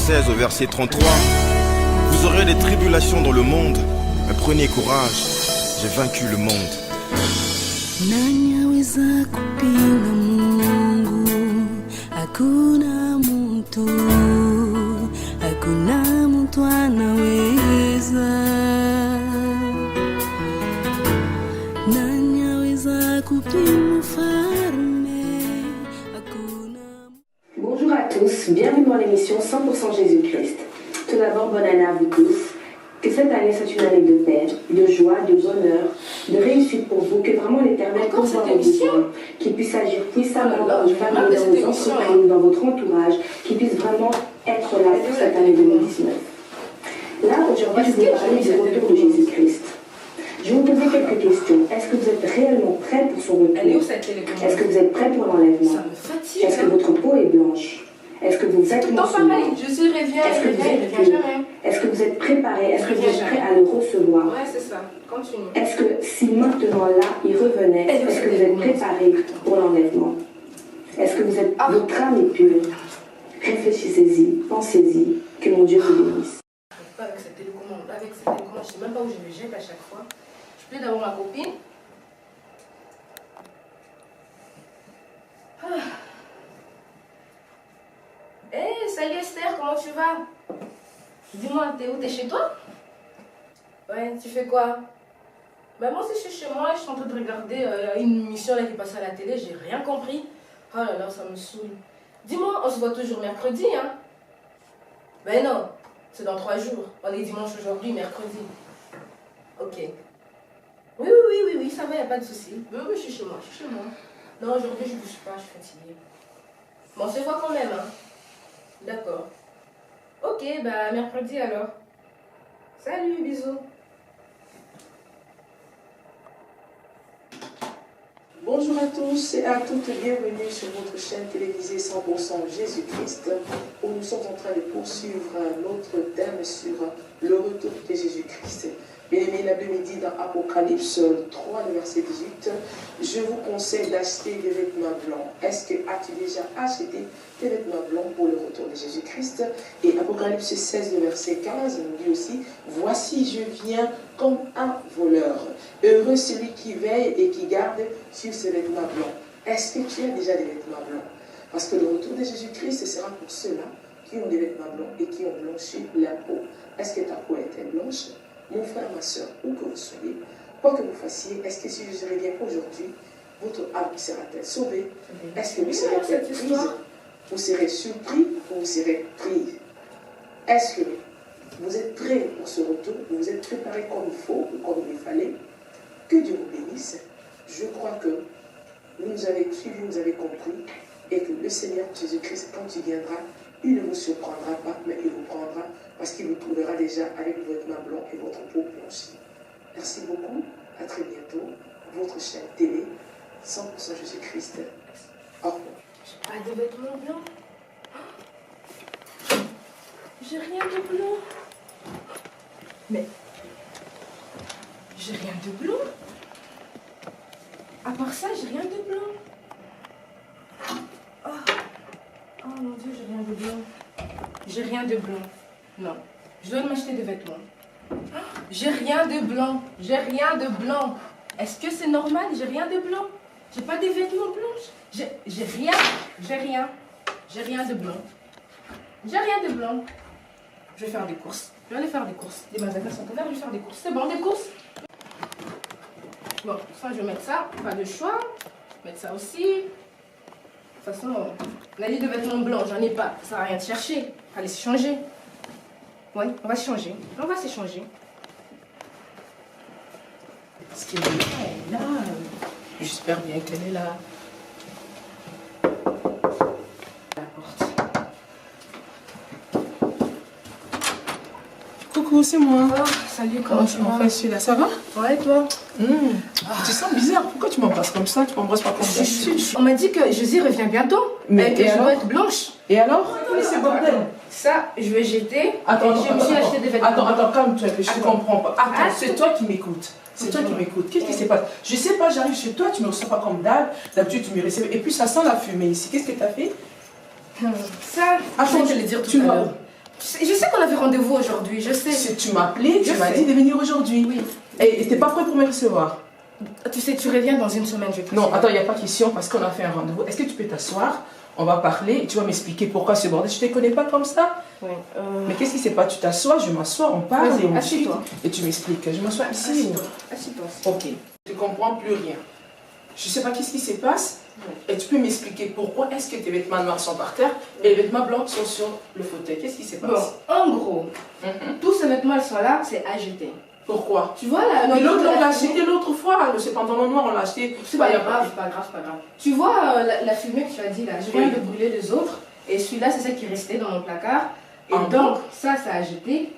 16 au verset 33. Vous aurez des tribulations dans le monde, mais prenez courage, j'ai vaincu le monde. Nani aweza kupinga Mungu? Hakuna mtu, hakuna mtu anaweza. Nani aweza kupinga Mfalme? Hakuna. Bonjour à tous, bienvenue dans l'émission 100% Jésus-Christ. Tout d'abord, bonne année à vous tous. Que cette année soit une année de paix, de joie, de bonheur, de réussite pour vous. Que vraiment l'Éternel pourvoie vos besoins, qu'il puisse agir puissamment dans vos familles, dans vos entreprises, dans votre entourage, qu'il puisse vraiment être là pour cette année 2019. Là, aujourd'hui, je vais vous parler du retour de Jésus-Christ. Je vais vous poser quelques questions. Est-ce que vous êtes réellement prêts pour son retour? Est-ce que vous êtes prêts pour l'enlèvement? Est-ce que votre peau est blanche? Est-ce que vos vêtements sont blancs? Je suis reviens, je reviens jamais. Est-ce que vous êtes préparés? Est-ce que vous êtes prêts à le recevoir? Ouais, c'est ça. Continue. Est-ce que si maintenant là, il revenait, est-ce que vous êtes préparés pour l'enlèvement? Est-ce que vous êtes, votre âme est pure? Réfléchissez-y, pensez-y, que mon Dieu vous bénisse. Avec cette télécommande, je ne sais même pas où je me jette à chaque fois. Je peux d'avoir ma copine. Hey, salut Esther, comment tu vas? Dis-moi, t'es où? T'es chez toi? Ouais, tu fais quoi? Ben moi aussi je suis chez moi, je suis en train de regarder une émission là qui passe à la télé, j'ai rien compris. Oh là là, ça me saoule. Dis-moi, on se voit toujours mercredi, hein? Ben non, c'est dans 3 jours. On est dimanche aujourd'hui, mercredi. Ok. Oui, ça va, y a pas de souci. Oui, je suis chez moi, Non, aujourd'hui je bouge pas, je suis fatiguée. Bon, on se voit quand même, hein? D'accord. Ok, bah mercredi alors. Salut, bisous. Bonjour à tous et à toutes, bienvenue sur votre chaîne télévisée 100% Jésus-Christ, où nous sommes en train de poursuivre notre thème sur le retour de Jésus-Christ. Bien-aimés, l'après-midi dans Apocalypse 3, le verset 18, je vous conseille d'acheter des vêtements blancs. Est-ce que as-tu déjà acheté des vêtements blancs pour le retour de Jésus-Christ? Et Apocalypse 16, le verset 15, nous dit aussi, voici je viens comme un voleur. Heureux celui qui veille et qui garde sur ses vêtements blancs. Est-ce que tu as déjà des vêtements blancs? Parce que le retour de Jésus-Christ sera pour ceux-là qui ont des vêtements blancs et qui ont blanchi la peau. Est-ce que ta peau est blanche? Mon frère, ma soeur, où que vous soyez, quoi que vous fassiez, est-ce que si je reviens aujourd'hui, votre âme sera-t-elle sauvée? Est-ce que vous serez prise? Vous serez surpris ou vous serez prise? Est-ce que vous êtes prêts pour ce retour? Vous êtes préparés comme il faut ou comme il fallait? Que Dieu vous bénisse. Je crois que vous nous avez suivis, vous nous avez compris, et que le Seigneur Jésus-Christ, quand il viendra, il ne vous surprendra pas, mais il vous prendra parce qu'il vous trouvera déjà avec vos vêtements blancs et votre peau blanchie. Merci beaucoup, à très bientôt. Votre chaîne télé, 100% Jésus-Christ. Au revoir. J'ai pas de vêtements blancs. J'ai rien de blanc. Mais j'ai rien de blanc. À part ça, j'ai rien de blanc. Oh mon Dieu, j'ai rien de blanc. J'ai rien de blanc. Non. Je dois m'acheter des vêtements. J'ai rien de blanc. J'ai rien de blanc. Est-ce que c'est normal? J'ai rien de blanc. J'ai pas des vêtements blancs. J'ai rien. J'ai rien. J'ai rien de blanc. J'ai rien de blanc. Je vais faire des courses. Je vais aller faire des courses. Les magasins sont ouverts, je vais faire des courses. C'est bon, des courses. Bon, ça, je vais mettre ça. Pas de choix. Je vais mettre ça aussi. De toute façon, la liste de vêtements blancs, j'en ai pas. Ça sert à rien de chercher. Allez se changer. Oui, on va se changer. On va se changer. Parce qu'elle est là. J'espère bien qu'elle est là. La porte. Coucou, c'est moi. Oh, salut, comment tu vas? Enfin, celui-là, ça va? Ouais, et toi? Tu sens bizarre. Pourquoi tu m'embrasses comme ça? Tu m'embrasses pas comme d'habitude. On m'a dit que Josie revient bientôt. Mais que et je alors? dois être blanche. Et alors? Mais c'est bordel. Ça, je vais jeter. Attends, et je me suis acheté des vêtements. Attends, calme-toi, je ne comprends pas. Attends, Attends. c'est toi qui m'écoutes. C'est toi qui m'écoutes. Qu'est-ce qui se passe? Je sais pas, j'arrive chez toi, tu me reçois pas comme d'hab. D'habitude, tu me recevais. Et puis, ça sent la fumée ici. Qu'est-ce que tu as fait? Ça, Attends, je vais te le dire tu tout à m'as- l'heure. Je sais qu'on avait rendez-vous aujourd'hui, je sais. Si tu m'as appelé, tu Je m'as sais. dit de venir aujourd'hui. Oui. Et t'es pas prêt pour me recevoir? Tu sais, tu reviens dans une semaine, je te Non, dis. attends, il n'y a pas question parce qu'on a fait un rendez-vous. Est-ce que tu peux t'asseoir? On va parler et tu vas m'expliquer pourquoi ce bordel. Je ne te connais pas comme ça. Oui. Mais qu'est-ce qui s'est passé? Tu t'assois, je m'assois, on parle Vas-y, et on discute. assieds-toi. Et tu m'expliques. Je m'assois ici. Assieds-toi. Assieds-toi. Ok. Je ne comprends plus rien. Je ne sais pas qu'est-ce qui se passe. Et tu peux m'expliquer pourquoi est-ce que tes vêtements noirs sont par terre et les vêtements blancs sont sur le fauteuil? Qu'est-ce qui se Bon, passe? en gros, Mhm. tous ces vêtements, ils sont là, c'est à jeter. Pourquoi? Tu vois là, Mais l'autre, on l'a fumée. acheté l'autre fois. Ce pantalon noir, on l'a acheté. C'est pas il y a grave, c'est pas grave, c'est pas grave. Tu vois la fumée que tu as dit là, je viens Oui. de brûler les autres et celui-là c'est celle qui restait dans mon placard. Et Ah donc ça a jeté.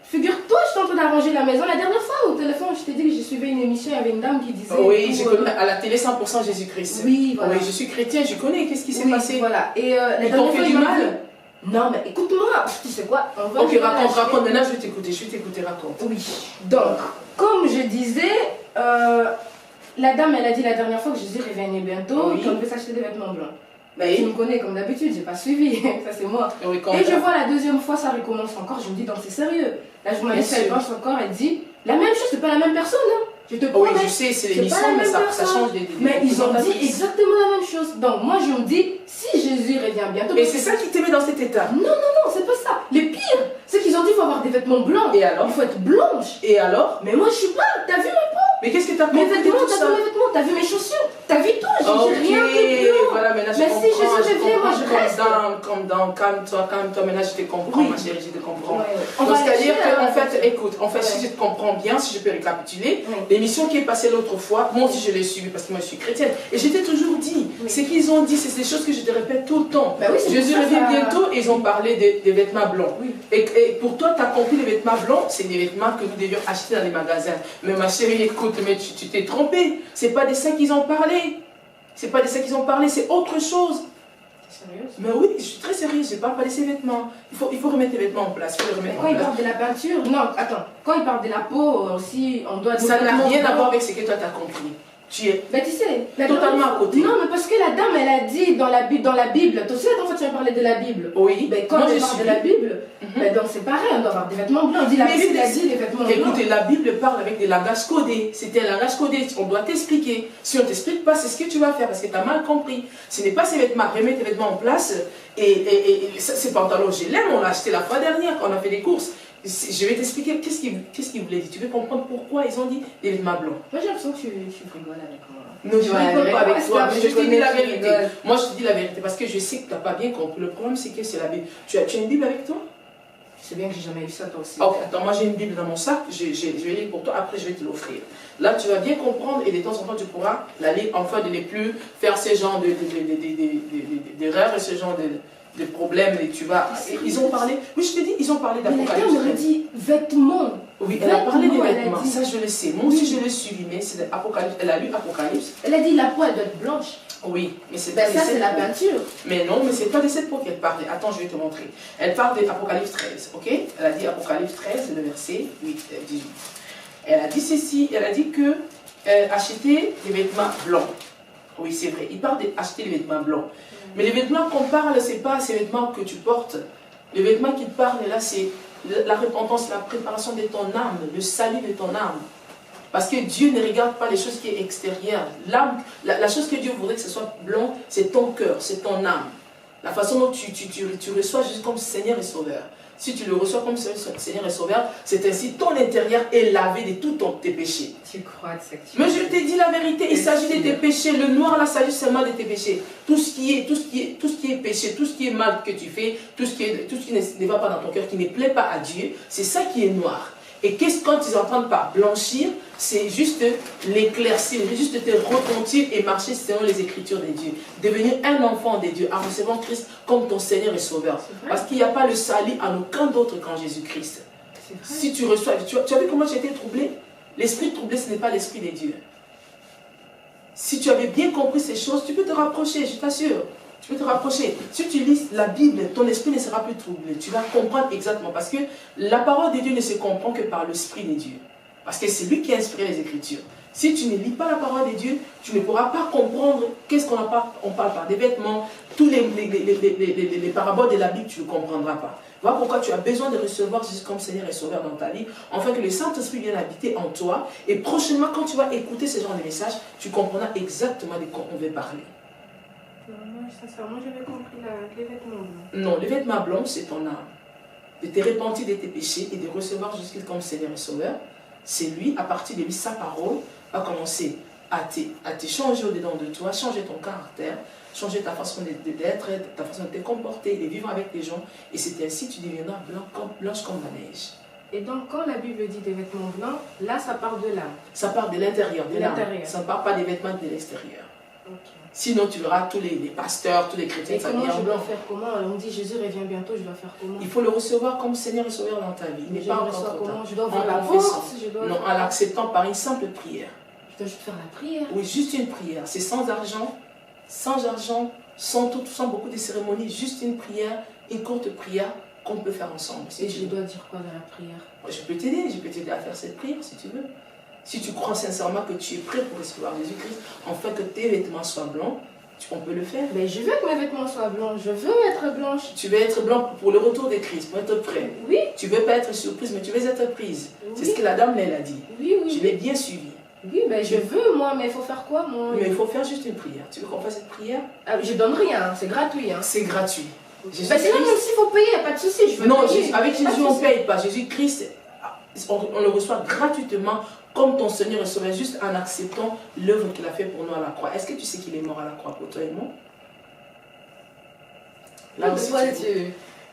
Figure-toi, je suis en train d'arranger la maison. La dernière fois au téléphone, je t'ai dit que j'ai suivi une émission, il y avait une dame qui disait. Oui, je pour, connais à la télé 100% Jésus-Christ. Oui, voilà. Oui, je suis chrétien, je connais. Qu'est-ce qui s'est Oui, passé? voilà. Et la Ils dernière t'ont fois, fait du il m'a mal? dit- Non, mais écoute-moi, tu sais quoi? On va Ok, jouer à la raconte, chaîne. raconte. Maintenant, je vais t'écouter, raconte. Oui. Donc, comme je disais, la dame, elle a dit la dernière fois que Jésus revenait bientôt, Oui. qu'on devait s'acheter des vêtements blancs. Mais, Tu me connais comme d'habitude, j'ai pas suivi, ça c'est moi. oui, Et je vois la deuxième fois, ça recommence encore, je me dis donc c'est sérieux. La journaliste Bien elle sûr. pense encore, elle dit la même chose, c'est pas la même personne, hein. Je te oui, promets. je sais, c'est C'est l'émission, pas la mais même ça personne. change des Mais ils ont dit présentatrices. exactement la même chose. Donc moi je me dis, si Jésus revient bientôt. Mais c'est ça qui te met dans cet état. Non, c'est pas ça. Le pire, c'est qu'ils ont dit qu'il faut avoir des vêtements blancs. Et alors? Il faut être blanche. Et alors? Mais moi je suis pas, t'as vu ma peau? Mais qu'est-ce que t'as Mes compris de vêtements, tout t'as ça? vu mes vêtements, t'as vu mes chaussures, t'as vu tout, j'ai Ok, rien de blanc. voilà, maintenant je Mais si comprends. Jésus revient, moi, je reste. Calme-toi, maintenant je te comprends, Oui. ma chérie, je te comprends. Ouais, ouais. Donc, c'est-à-dire aller qu'en fait, chez la- écoute, en fait, si je te comprends bien, si je peux récapituler, Oui. l'émission qui est passée l'autre fois, moi aussi je l'ai suivie parce que moi je suis chrétienne. Et je t'ai toujours dit, Oui. ce qu'ils ont dit, c'est des choses que je te répète tout le temps. Bah oui, c'est Jésus pour ça, revient ça- bientôt et ils ont parlé des vêtements blancs. Oui. Et pour toi, tu as compris les vêtements blancs, c'est des vêtements que nous devions acheter dans les magasins. Mais ma chérie, écoute, mais tu t'es trompée. C'est pas de ça qu'ils ont parlé. C'est pas de ça qu'ils ont parlé, c'est autre chose. T'es sérieuse? Mais oui, je suis très sérieuse, je parle pas de ces vêtements. Il faut remettre les vêtements en place. Il faut les Mais remettre quand en il place. parle de la peinture, non, attends, quand il parle de la peau aussi, on doit. Ça n'a vêtements rien à blancs. voir avec ce que toi t'as compris. Tu es Ben tu sais, la Totalement dernière- à côté. Non, mais parce que la dame, elle a dit dans la Bible, tu sais, en fait, tu as parlé de la Bible. oui. Ben, quand Moi, elle je parle suis de la Bible, Mhm. ben, donc c'est pareil, on doit avoir des vêtements blancs. On dit la Mais Bible, c'est elle dit les vêtements blancs. Écoutez, la Bible parle avec des langages codés. C'était un langage codé. On doit t'expliquer. Si on ne t'explique pas, c'est ce que tu vas faire parce que tu as mal compris. Ce n'est pas ces vêtements. Remets tes vêtements en place. Et ces pantalons, je l'aime. On l'a acheté la fois dernière quand on a fait des courses. Je vais t'expliquer qu'est-ce qu'il voulait dire. Tu veux comprendre pourquoi ils ont dit des vêtements blancs. Moi, j'ai l'impression que tu rigoles avec moi. Non, je ne Ouais, rigole pas avec ouais, toi, c'est mais ça, je te dis la tu vérité. rigoles. Moi, je te dis la vérité parce que je sais que tu n'as pas bien compris. Le problème, c'est que c'est la Bible. Tu as une Bible avec toi? C'est bien que j'ai jamais eu ça, toi aussi. Ok, attends, moi j'ai une Bible dans mon sac, je vais lire pour toi, après je vais te l'offrir. Là, tu vas bien comprendre et de temps en temps, tu pourras la lire enfin de ne plus faire ce genre d'erreurs et ce genre de problèmes. Et tu vas. Ils ont parlé, oui, je te dis, ils ont parlé Mais la d'Apocalypse. dame aurait dit vêtements. Oui, elle a parlé des Vêtements, elle a vêtements, dit. ça je le sais. Moi aussi je l'ai suivi, mais c'est Apocalypse. Elle a lu Apocalypse. Elle a dit la peau, elle doit être blanche. Oui, mais c'est Ben pas de ça, c'est cette la peau. peinture. Mais non, mais c'est pas de cette peau qu'elle parlait. Attends, je vais te montrer. Elle parle d'Apocalypse 13, ok? Elle a dit Apocalypse 13, le verset 18. Elle a dit ceci, elle a dit que acheter des vêtements blancs. Oui, c'est vrai. Il parle d'acheter des vêtements blancs. Mais les vêtements qu'on parle, c'est pas ces vêtements que tu portes. Les vêtements qu'il parle là, c'est la repentance, la préparation de ton âme, le salut de ton âme. Parce que Dieu ne regarde pas les choses qui sont extérieures. L'âme, la chose que Dieu voudrait que ce soit blanc, c'est ton cœur, c'est ton âme. La façon dont tu reçois Jésus comme Seigneur et Sauveur. Si tu le reçois comme Seigneur et Sauveur, c'est ainsi ton intérieur est lavé de tous tes péchés. Tu crois de ça que tu Mais je te dis la vérité, il s'agit de tes péchés. Le noir là s'agit seulement de tes péchés. Tout ce qui est péché, tout ce qui est mal que tu fais, tout ce qui ne va pas dans ton cœur, qui ne plaît pas à Dieu, c'est ça qui est noir. Et quand ils entendent par blanchir, c'est juste l'éclaircir, juste te repentir et marcher selon les Écritures de Dieu. Devenir un enfant de Dieu en recevant Christ comme ton Seigneur et Sauveur. Parce qu'il n'y a pas le salut en aucun d'autre qu'en Jésus-Christ. Si tu reçois, tu as vu comment j'ai été troublé? L'esprit troublé, ce n'est pas l'esprit de Dieu. Si tu avais bien compris ces choses, tu peux te rapprocher, je t'assure. Tu peux te rapprocher. Si tu lis la Bible, ton esprit ne sera plus troublé. Tu vas comprendre exactement. Parce que la parole de Dieu ne se comprend que par l'esprit de Dieu. Parce que c'est lui qui a inspiré les Écritures. Si tu ne lis pas la parole de Dieu, tu ne pourras pas comprendre qu'est-ce qu'on parle par des vêtements, tous les paraboles de la Bible, tu ne comprendras pas. Voilà pourquoi tu as besoin de recevoir Jésus comme Seigneur et Sauveur dans ta vie, afin que le Saint-Esprit vienne habiter en toi. Et prochainement, quand tu vas écouter ce genre de message, tu comprendras exactement de quoi on veut parler. Moi, sincèrement, j'avais compris les vêtements blancs. Non, le vêtement blanc, c'est ton âme. De te repentir de tes péchés et de recevoir Jésus comme Seigneur et Sauveur. C'est lui, à partir de lui, sa parole va commencer à te changer au-dedans de toi, changer ton caractère, changer ta façon d'être, ta façon de te comporter, de vivre avec les gens. Et c'est ainsi que tu deviendras blanche comme la neige. Et donc, quand la Bible dit des vêtements blancs, là, ça part de l'âme. Ça part de l'intérieur, de l'âme. l'intérieur. Ça ne part pas des vêtements de l'extérieur. Ok. Sinon, tu verras tous les pasteurs, tous les chrétiens Et comment s'habiller en je dois blanc. faire comment? On me dit Jésus revient bientôt, je dois faire comment? Il faut le recevoir comme Seigneur et Sauveur dans ta vie. Il n'est Je pas le encore reçois trop tard. comment? Je dois En ouvrir la confessant. porte, je dois... Non, en l'acceptant par une simple prière. Je dois juste faire la prière. Oui, juste une prière. C'est sans argent, sans beaucoup de cérémonies. Juste une prière, une courte prière qu'on peut faire ensemble. Si Et tu je veux. dois dire quoi dans la prière? Je peux t'aider à faire cette prière si tu veux. Si tu crois sincèrement que tu es prêt pour recevoir Jésus-Christ, afin que tes vêtements soient blancs, on peut le faire. Mais je veux que mes vêtements soient blancs, je veux être blanche. Tu veux être blanc pour le retour de Christ, pour être prêt. Oui, Tu veux pas être surprise, mais tu veux être prise. Oui. C'est ce que la dame elle a dit. oui, Je oui. l'ai bien suivi. Oui, mais je veux moi, mais il faut faire quoi moi? Mais il faut faire juste une prière. Tu veux qu'on fasse cette prière? Ah, je donne rien, c'est gratuit. Hein. C'est gratuit. Bah, sinon, même s'il faut payer, y a pas de souci, je veux Non, payer. avec Pas de Jésus, on ne souci. paye pas. Jésus-Christ, on le reçoit gratuitement comme ton Seigneur et Sauveur, juste en acceptant l'œuvre qu'il a fait pour nous à la croix. Est-ce que tu sais qu'il est mort à la croix pour toi et moi? Là aussi, Toi,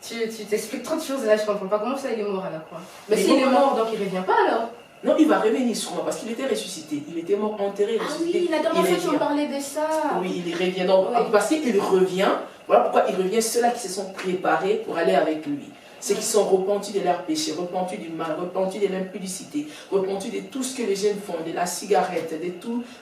tu- tu t'expliques trop de choses là, je comprends pas. Comment ça, il est mort à la croix? Mais Il est s'il est mort, mort, donc il revient pas alors? Non, il va revenir sûrement parce qu'il était ressuscité. Il était mort, enterré, Ah ressuscité. oui, la dernière Il fois tu revient. me parlais de ça. Oui, il revient. Donc, Oui. parce qu'il revient, voilà pourquoi il revient ceux-là qui se sont préparés pour aller avec lui. Ceux qui sont repentis de leurs péchés, repentis du mal, repentis de l'impudicité, repentis de tout ce que les jeunes font, de la cigarette, de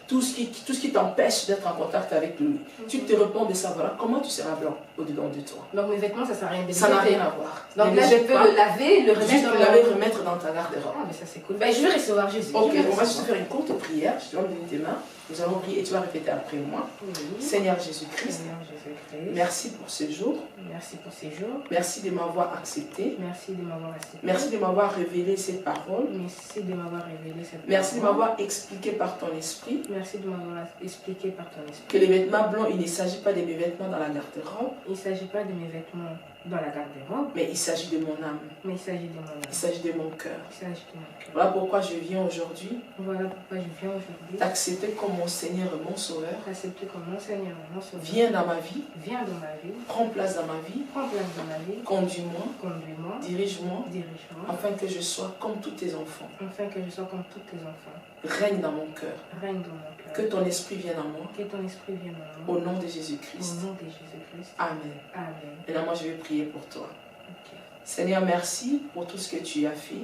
tout ce qui t'empêche d'être en contact avec lui. Tu te repens de ça, voilà comment tu seras blanc au-dedans de toi. Donc mes vêtements, ça sert à rien de les Ça n'a jeter. rien à voir. Donc Ne là, les je jette peux pas, le laver, le remettre juste dans le laver, remettre dans ta garde-robe. Ah, mais ça c'est cool. Ben, je vais recevoir Jésus. Ok, Je vais on va juste recevoir. faire une courte prière. Je te donne tes mains. Nous allons prier et tu vas répéter après moi. Oui. Seigneur Jésus-Christ, Seigneur Jésus-Christ. merci pour ce jour. Merci pour ces jours. Merci de m'avoir accepté. Merci de m'avoir accepté. Merci de m'avoir révélé ces paroles. Merci de m'avoir révélé cette Merci de parole. m'avoir expliqué par ton esprit Merci de m'avoir expliqué par ton que esprit. les vêtements blancs, il ne s'agit pas de mes vêtements dans la garde-robe, Il ne s'agit pas de mes vêtements dans la garde-robe, mais il s'agit de mon âme. mais il s'agit de mon âme. Il s'agit de mon cœur. Il s'agit de mon cœur. Voilà pourquoi je viens aujourd'hui Voilà pourquoi je viens aujourd'hui t'accepter comme mon Seigneur et mon Sauveur. t'accepter comme mon Seigneur et mon Sauveur. Viens dans ma vie, Viens dans ma vie, prends place dans ma vie, prends place dans ma vie, conduis-moi, conduis-moi, dirige-moi, dirige-moi, afin que je sois comme tous tes enfants. afin que je sois comme tous tes enfants. Règne dans mon cœur. Règne dans mon cœur. Que ton esprit vienne en moi. Que ton esprit vienne en Au moi. nom de Au Jésus-Christ. nom de Jésus-Christ. Amen. Amen. Et là, moi, je vais prier pour toi. Ok. Seigneur, merci pour tout ce que tu as fait.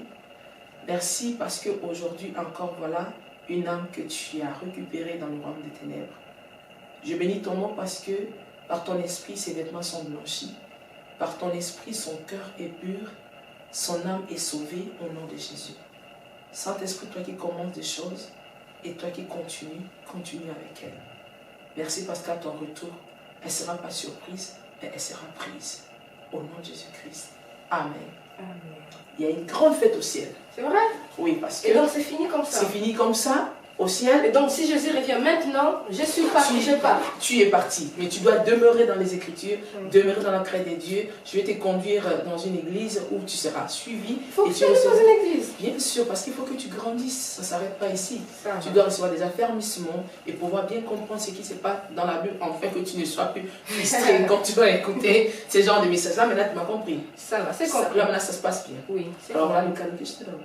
Merci parce qu'aujourd'hui encore, voilà, une âme que tu as récupérée dans le royaume des ténèbres. Je bénis ton nom parce que par ton esprit, ses vêtements sont blanchis. Par ton esprit, son cœur est pur. Son âme est sauvée au nom de Jésus. Saint-Esprit, toi qui commences des choses et toi qui continue avec elle. Merci parce qu'à ton retour, elle ne sera pas surprise, mais elle sera prise. Au nom de Jésus-Christ. Amen. Amen. Il y a une grande fête au ciel. C'est vrai? Oui, parce que Et donc c'est fini comme ça. c'est fini comme ça, au ciel. Et donc si Jésus revient maintenant, je suis parti, je pars. Tu es parti, mais tu dois demeurer dans les Écritures, Oui. demeurer dans la crainte des dieux. Je vais te conduire dans une église où tu seras suivi. Il faut que et tu tu ailles dans recevras- une église. Bien sûr, parce qu'il faut que tu grandisses, ça ne s'arrête pas ici. Ça Tu va. dois recevoir des affermissements et pouvoir bien comprendre ce qui se passe dans la Bible, afin que tu ne sois plus frustré quand tu dois écouter ce genre de messages-là. Maintenant, tu m'as compris. Ça va, c'est Ça- compris. Là, maintenant, ça se passe bien. Oui, c'est Alors là, compris. le cadeau que je te donne.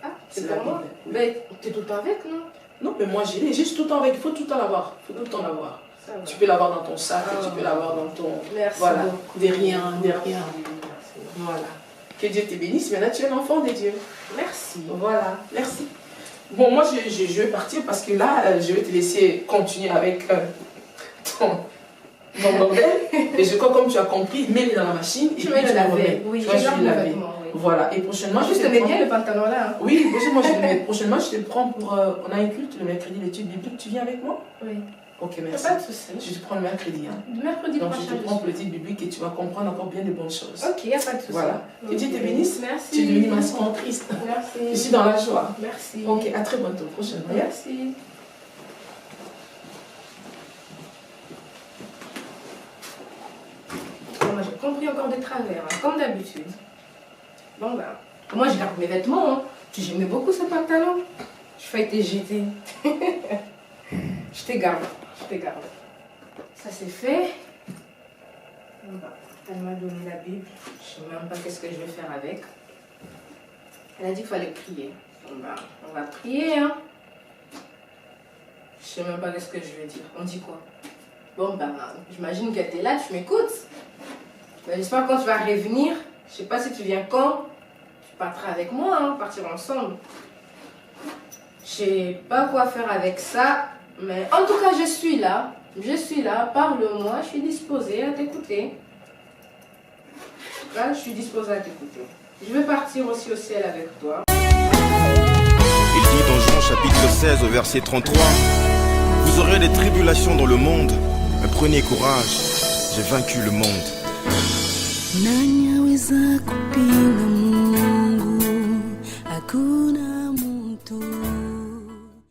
Ah, c'est c'est la pour moi. Bible. Oui. Mais tu es tout le temps avec, non? Non, mais moi, j'ai juste tout le temps avec. Il faut tout le temps l'avoir. Il faut tout le temps l'avoir. Ça va. Tu peux l'avoir dans ton sac, Ah. tu peux l'avoir dans ton... Merci Voilà, beaucoup. de rien, de rien. Merci. Voilà. Que Dieu te bénisse. Maintenant, tu es un enfant de Dieu. Merci. Voilà, merci. Bon, moi, je vais partir parce que là, je vais te laisser continuer avec ton bordel. Et je crois, comme tu as compris, mets-le dans la machine et Je puis vais le tu le laver. remets. Oui, Tu je vois, garde vais mes le laver. vêtements, oui. Voilà, et prochainement, Je t'aimais bien le pantalon là. Hein. Oui, prochainement, je te prends pour... on a un culte le mercredi d'études bibliques. Tu viens avec moi? Oui. Ok, merci. Pas de souci. Je te prends le mercredi. Hein. Le mercredi Donc, prochain. je te prends pour l'étude biblique et tu vas comprendre encore bien de bonnes choses. Ok, il n'y a pas de souci. Voilà. Que Dieu te bénisse. Merci. Tu es devenue ma sponsorice. Merci. Je suis dans la joie. Merci. Ok, à très bientôt. Prochainement. Merci. Bon, moi, j'ai compris encore des travers, hein, comme d'habitude. Bon, ben, moi, je garde mes vêtements. Hein. J'aimais beaucoup ce pantalon. Je failli te jeter. Je te garde. Je te garde. Ça, c'est fait. Bon, ben, elle m'a donné la Bible. Je ne sais même pas qu'est-ce que je vais faire avec. Elle a dit qu'il fallait prier. Bon, ben, on va prier, hein. Je sais même pas qu'est-ce que je vais dire. On dit quoi? Bon, ben, j'imagine que tu es là, tu m'écoutes. Ben, j'espère quand tu vas revenir. Je sais pas si tu viens quand. Tu partiras avec moi, hein, partir ensemble. Je sais pas quoi faire avec ça. Mais en tout cas, je suis là. Je suis là. Parle-moi. Je suis disposée à t'écouter. Là, je suis disposée à t'écouter. Je vais partir aussi au ciel avec toi. Il dit dans Jean chapitre 16 au verset 33, vous aurez des tribulations dans le monde, mais prenez courage, j'ai vaincu le monde. Nani aweza